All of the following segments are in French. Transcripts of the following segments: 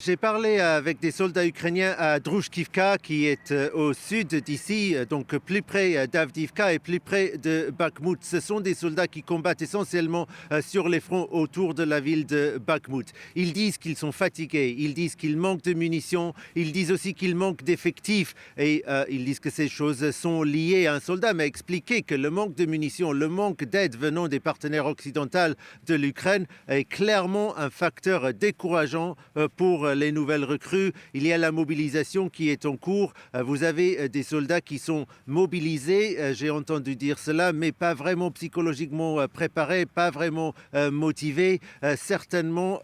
J'ai parlé avec des soldats ukrainiens à Druzhkivka, qui est au sud d'ici, donc plus près d'Avdiivka et plus près de Bakhmout. Ce sont des soldats qui combattent essentiellement sur les fronts autour de la ville de Bakhmout. Ils disent qu'ils sont fatigués, ils disent qu'ils manquent de munitions, ils disent aussi qu'ils manquent d'effectifs et ils disent que ces choses sont liées. Un soldat m'a expliqué que le manque de munitions, le manque d'aide venant des partenaires occidentaux de l'Ukraine est clairement un facteur décourageant pour les nouvelles recrues. Il y a la mobilisation qui est en cours. Vous avez des soldats qui sont mobilisés, j'ai entendu dire cela, mais pas vraiment psychologiquement préparés, pas vraiment motivés. Certainement,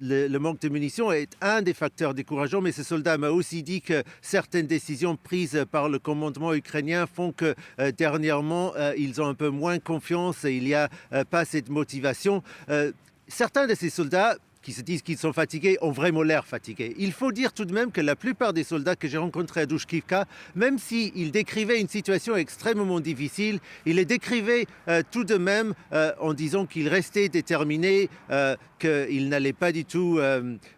le manque de munitions est un des facteurs décourageants, mais ce soldat m'a aussi dit que certaines décisions prises par le commandement ukrainien font que dernièrement, ils ont un peu moins confiance et il n'y a pas cette motivation. Certains de ces soldats qui se disent qu'ils sont fatigués, ont vraiment l'air fatigués. Il faut dire tout de même que la plupart des soldats que j'ai rencontrés à Druzhkivka, même s'ils décrivaient une situation extrêmement difficile, ils les décrivaient tout de même en disant qu'ils restaient déterminés, qu'ils n'allaient pas du tout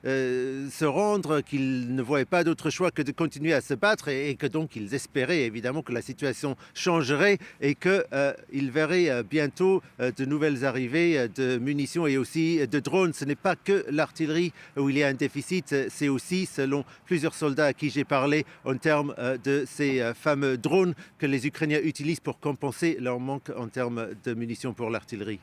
se rendre, qu'ils ne voyaient pas d'autre choix que de continuer à se battre et que donc ils espéraient évidemment que la situation changerait et qu'ils verraient bientôt de nouvelles arrivées de munitions et aussi de drones. Ce n'est pas que l'artillerie où il y a un déficit, c'est aussi, selon plusieurs soldats à qui j'ai parlé, en termes de ces fameux drones que les Ukrainiens utilisent pour compenser leur manque en termes de munitions pour l'artillerie.